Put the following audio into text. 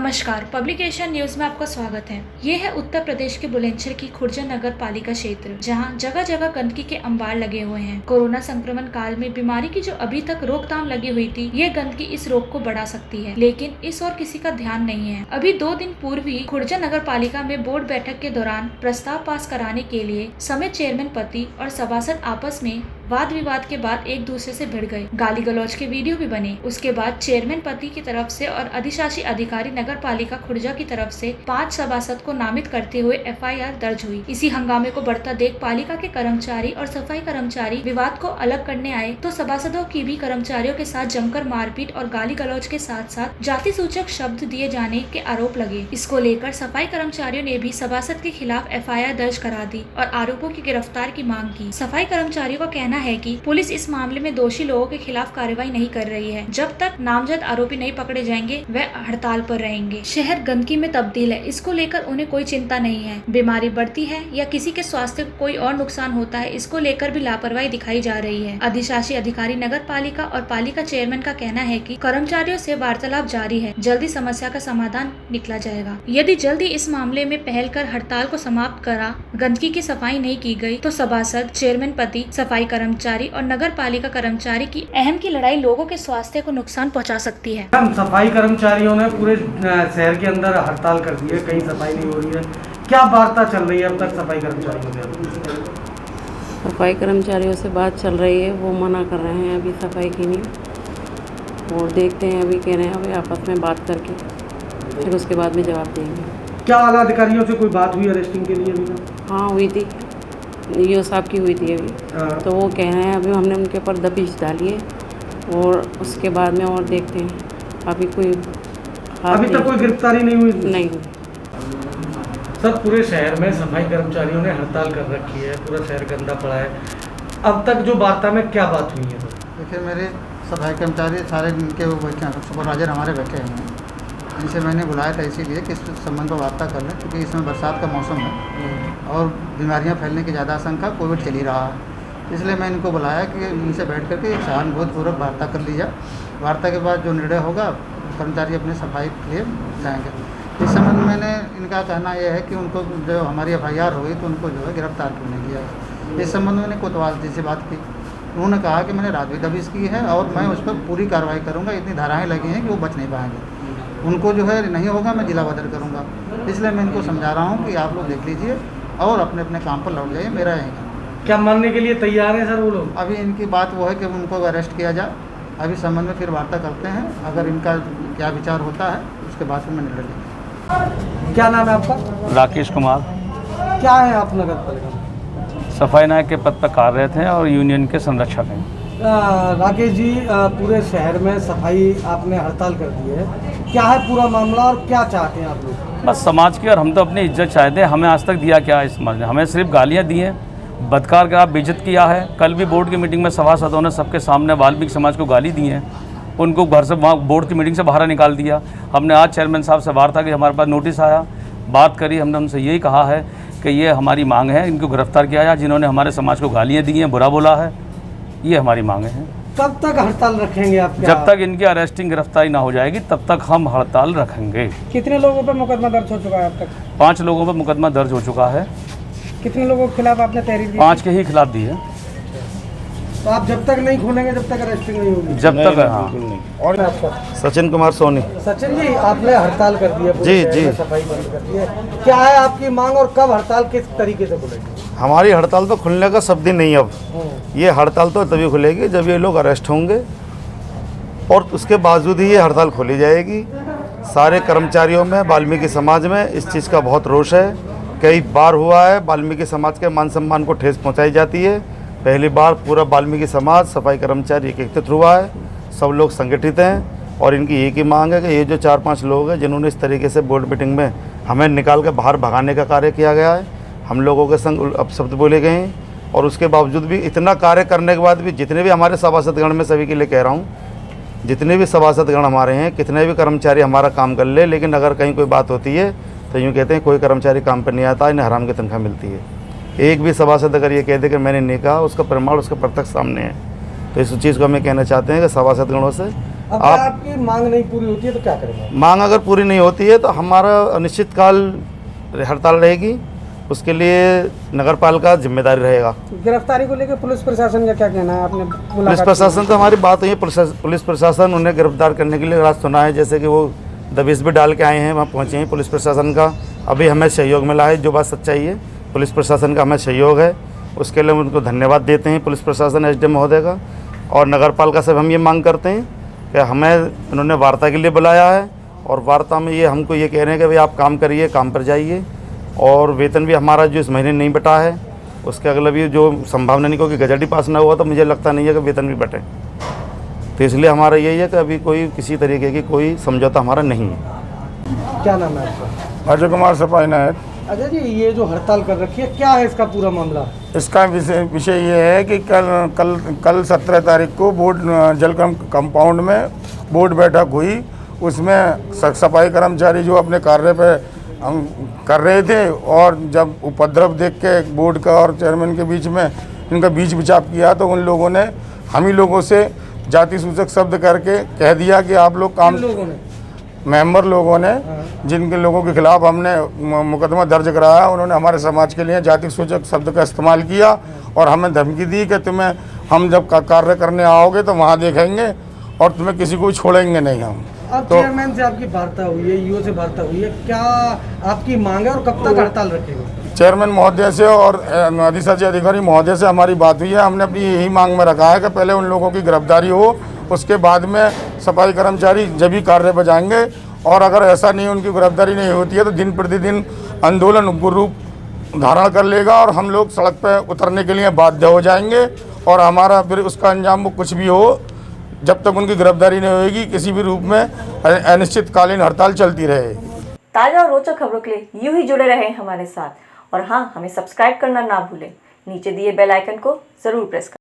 नमस्कार, publication news में आपका स्वागत है। ये है उत्तर प्रदेश के बुलंदशहर की खुर्जा नगर पालिका क्षेत्र, जहां जगह जगह गंदगी के अंबार लगे हुए हैं। कोरोना संक्रमण काल में बीमारी की जो अभी तक रोकथाम लगी हुई थी, ये गंदगी इस रोग को बढ़ा सकती है, लेकिन इस ओर किसी का ध्यान नहीं है। अभी 2 दिन पूर्व ही खुर्जा नगर पालिका में बोर्ड बैठक के दौरान प्रस्ताव पास कराने के लिए समिति चेयरमैन पति और सभासद आपस में वाद विवाद के बाद एक दूसरे से भिड़ गए। गाली गलौज के वीडियो भी बने। उसके बाद चेयरमैन पति की तरफ से और अधिशासी अधिकारी नगर पालिका खुर्जा की तरफ से 5 सभासद को नामित करते हुए FIR दर्ज हुई। इसी हंगामे को बढ़ता देख पालिका के कर्मचारी और सफाई कर्मचारी विवाद को अलग करने आए तो सभासदों की भी कर्मचारियों के साथ जमकर मारपीट और गाली गलौज के साथ साथ जाति सूचक शब्द दिए जाने के आरोप लगे। इसको लेकर सफाई कर्मचारियों ने भी सभासद के खिलाफ FIR दर्ज करा दी और आरोपों की गिरफ्तार की मांग की। सफाई कर्मचारियों का कहना है कि पुलिस इस मामले में दोषी लोगों के खिलाफ कार्रवाई नहीं कर रही है। जब तक नामजद आरोपी नहीं पकड़े जाएंगे वह हड़ताल पर रहेंगे। शहर गंदगी में तब्दील है, इसको लेकर उन्हें कोई चिंता नहीं है। बीमारी बढ़ती है या किसी के स्वास्थ्य को कोई और नुकसान होता है, इसको लेकर भी लापरवाही दिखाई जा रही है। अधिशासी अधिकारी नगर पालिका और पालिका चेयरमैन का कहना है कि कर्मचारियों से वार्तालाप जारी है, जल्दी समस्या का समाधान निकला जाएगा। यदि जल्दी इस मामले में पहल कर हड़ताल को समाप्त करा गंदगी की सफाई नहीं की गई तो सभासद, चेयरमैन पति, सफाई कर्मचारी और नगर पालिका कर्मचारी की अहम की लड़ाई लोगों के स्वास्थ्य को नुकसान पहुंचा सकती है। सफाई कर्मचारियों ने पूरे शहर के अंदर हड़ताल कर दी है, कहीं सफाई नहीं हो रही है। क्या वार्ता चल रही है अब तक सफाई कर्मचारियों के? सफाई कर्मचारियों से बात चल रही है, वो मना कर रहे हैं अभी सफाई की नहीं। और देखते हैं, अभी कह रहे हैं अभी आपस में बात करके फिर उसके बाद में जवाब देंगे। क्या आला अधिकारियों से कोई बात हुई अरेस्टिंग के लिए अभी? हाँ हुई थी, ईओ साहब की हुई थी अभी। तो वो कह रहे हैं अभी हमने उनके ऊपर दबिश डाली है और उसके बाद में और देखते हैं। अभी तक कोई गिरफ्तारी नहीं हुई? नहीं। सर, पूरे शहर में सफाई कर्मचारियों ने हड़ताल कर रखी है, पूरा शहर गंदा पड़ा है। अब तक जो वार्ता में क्या बात हुई है? देखिए, मेरे सफाई कर्मचारी सारे इनके वो बैठे हैं, सुपरवाइजर हमारे बैठे हैं। इनसे मैंने बुलाया था इसीलिए कि इस संबंध में वार्ता कर लें, क्योंकि इसमें बरसात का मौसम है और बीमारियां फैलने की ज़्यादा आशंका, कोविड चल ही रहा है। इसलिए मैं इनको बुलाया कि इनसे बैठ करके सहानुभूतिपूर्वक वार्ता कर ली जाए। वार्ता के बाद जो निर्णय होगा कर्मचारी अपने सफाई के लिए जाएंगे। इस संबंध में मैंने इनका कहना यह है कि उनको जो हमारी FIR हो गई तो उनको जो है गिरफ्तार क्यों नहीं किया। इस संबंध में मैंने कोतवाल जी से बात की। उन्होंने कहा कि मैंने रात भी दबिश की है और मैं उस पर पूरी कार्रवाई करूँगा। इतनी धाराएँ लगी हैं कि वो बच नहीं पाएंगे। उनको जो है नहीं होगा मैं जिला बदल करूँगा। इसलिए मैं इनको समझा रहा हूँ कि आप लोग देख लीजिए और अपने अपने काम पर लौट जाइए, मेरा यहीं। क्या मानने के लिए तैयार है सर वो लोग? अभी इनकी बात वो है कि उनको अरेस्ट किया जाए। अभी संबंध में फिर वार्ता करते हैं, अगर इनका क्या विचार होता है उसके बाद फिर मैं निर्णय लूँगा। क्या नाम है आपका? राकेश कुमार। क्या है आप नगर पालिका? सफाई नायक के पद पर कार्यरत हैं और यूनियन के संरक्षक हैं। राकेश जी, पूरे शहर में सफाई आपने हड़ताल कर दी है, क्या है पूरा मामला और क्या चाहते हैं आप लोग? बस समाज की, और हम तो अपनी इज्जत चाहते हैं। हमें आज तक दिया क्या है इस समाज ने? हमें सिर्फ गालियाँ दी हैं, बदकार का बेइज्जत किया है। कल भी बोर्ड की मीटिंग में सभासदों ने सबके सामने वाल्मीकि समाज को गाली दी हैं, उनको घर से वहाँ बोर्ड की मीटिंग से बाहर निकाल दिया। हमने आज चेयरमैन साहब से वार्ता की, हमारे पास नोटिस आया, बात करी। हमने उनसे यही कहा है कि ये हमारी मांग है, इनको गिरफ्तार किया जाए जिन्होंने हमारे समाज को गालियाँ दी हैं, बुरा बोला है। ये हमारी मांग है। कब तक हड़ताल रखेंगे आप? जब तक इनकी अरेस्टिंग गिरफ्तारी ना हो जाएगी तब तक हम हड़ताल रखेंगे। कितने लोगों पर मुकदमा दर्ज हो चुका है अब तक? 5 लोगों पर मुकदमा दर्ज हो चुका है। कितने लोगों के खिलाफ आपने तहरीर दी? 5 के ही खिलाफ दी है। तो आप जब तक नहीं खोलेंगे जब तक अरेस्टिंग नहीं होगी? जब तक, हाँ। और आपका? सचिन कुमार सोनी। सचिन जी, आपने हड़ताल कर दी है, जी। सफाई बंद कर दी है, क्या है आपकी मांग और कब हड़ताल किस तरीके से खुलेगी? हमारी हड़ताल तो खुलने का सब दिन नहीं। अब ये हड़ताल तो तभी खुलेगी जब ये लोग अरेस्ट होंगे और उसके बावजूद ही ये हड़ताल खोली जाएगी। सारे कर्मचारियों में, वाल्मीकि समाज में इस चीज़ का बहुत रोष है। कई बार हुआ है वाल्मीकि समाज के मान सम्मान को ठेस पहुंचाई जाती है। पहली बार पूरा वाल्मीकि समाज, सफाई कर्मचारी एकत्रित हुआ है, सब लोग संगठित हैं और इनकी एक ही मांग है कि ये जो 4-5 लोग हैं जिन्होंने इस तरीके से बोर्ड मीटिंग में हमें निकाल कर बाहर भगाने का कार्य किया गया है, हम लोगों के संग अपशब्द बोले गए हैं और उसके बावजूद भी, इतना कार्य करने के बाद भी, जितने भी हमारे सभासदगण में सभी के लिए कह रहा हूँ, जितने भी सभासदगण हमारे हैं, कितने भी कर्मचारी हमारा काम कर ले, लेकिन अगर कहीं कोई बात होती है तो यूँ कहते हैं कोई कर्मचारी काम पर नहीं आता, इन्हें हराम की तनख्वाह मिलती है। एक भी सभासद अगर ये कह दे कि मैंने नहीं कहा, उसका प्रमाण, उसका प्रत्यक्ष सामने है। तो इस चीज़ को हमें कहना चाहते हैं कि सभासदगणों से अब आपकी मांग नहीं पूरी होती है तो क्या करेंगे? मांग अगर पूरी नहीं होती है तो हमारा अनिश्चितकाल हड़ताल रहेगी, उसके लिए नगर पालिका जिम्मेदारी रहेगा। गिरफ्तारी को लेकर पुलिस प्रशासन का क्या कहना है? आपने पुलिस प्रशासन तो हमारी बात हुई है, पुलिस प्रशासन उन्हें गिरफ्तार करने के लिए रास्ता सुना है, जैसे कि वो दबिश भी डाल के आए हैं, वहाँ पहुँचे हैं। पुलिस प्रशासन का अभी हमें सहयोग मिला है, जो बात सच्चाई है, पुलिस प्रशासन का हमें सहयोग है, उसके लिए हम उनको धन्यवाद देते हैं पुलिस प्रशासन एसडीएम महोदय का। और नगर पालिका से हम ये मांग करते हैं कि हमें उन्होंने वार्ता के लिए बुलाया है, और वार्ता में ये हमको ये कह रहे हैं कि भाई आप काम करिए, काम पर जाइए, और वेतन भी हमारा जो इस महीने नहीं बटा है उसके अगले भी जो संभावना नहीं, क्योंकि गजट ही पास ना हुआ तो मुझे लगता नहीं है कि वेतन भी बटे। तो इसलिए हमारा यही है कि अभी कोई किसी तरीके की कोई समझौता हमारा नहीं है। क्या नाम है आपका? अजय कुमार सफाई नायक। अजय जी, ये जो हड़ताल कर रखी है, क्या है इसका पूरा मामला? इसका विषय ये है कि कल 17 तारीख को बोर्ड जलकम कंपाउंड में बोर्ड बैठक हुई। उसमें सफाई कर्मचारी जो अपने कार्य पे कर रहे थे, और जब उपद्रव देख के बोर्ड का और चेयरमैन के बीच में इनका बीच बिचाव किया तो उन लोगों ने हम ही लोगों से जाति सूचक शब्द करके कह दिया कि आप लोग काम, मेंबर लोगों ने, जिनके लोगों के खिलाफ हमने मुकदमा दर्ज कराया, उन्होंने हमारे समाज के लिए जाति सूचक शब्द का इस्तेमाल किया और हमें धमकी दी कि तुम्हें हम जब कार्य करने आओगे तो वहाँ देखेंगे और तुम्हें किसी को छोड़ेंगे नहीं हम। अब तो चेयरमैन से आपकी वार्ता हुई है, ईओ से वार्ता हुई है, क्या आपकी मांग है और कब तक हड़ताल रखेंगे? चेयरमैन महोदय से और अधिशासी अधिकारी महोदय से हमारी बात हुई है। हमने अपनी यही मांग में रखा है कि पहले उन लोगों की गिरफ्तारी हो, उसके बाद में सफाई कर्मचारी जब भी कार्य पर जाएंगे, और अगर ऐसा नहीं, उनकी गिरफ्तारी नहीं होती है तो दिन प्रतिदिन आंदोलन उग्र रूप धारण कर लेगा और हम लोग सड़क पर उतरने के लिए बाध्य हो जाएंगे। और हमारा फिर उसका अंजाम वो कुछ भी हो, जब तक उनकी गिरफ्तारी नहीं होगी, किसी भी रूप में अनिश्चितकालीन हड़ताल चलती रहे। ताज़ा और रोचक खबरों के लिए यूं ही जुड़े रहें हमारे साथ, और हाँ, हमें सब्सक्राइब करना ना भूलें। नीचे दिए बेल आइकन को ज़रूर प्रेस करें।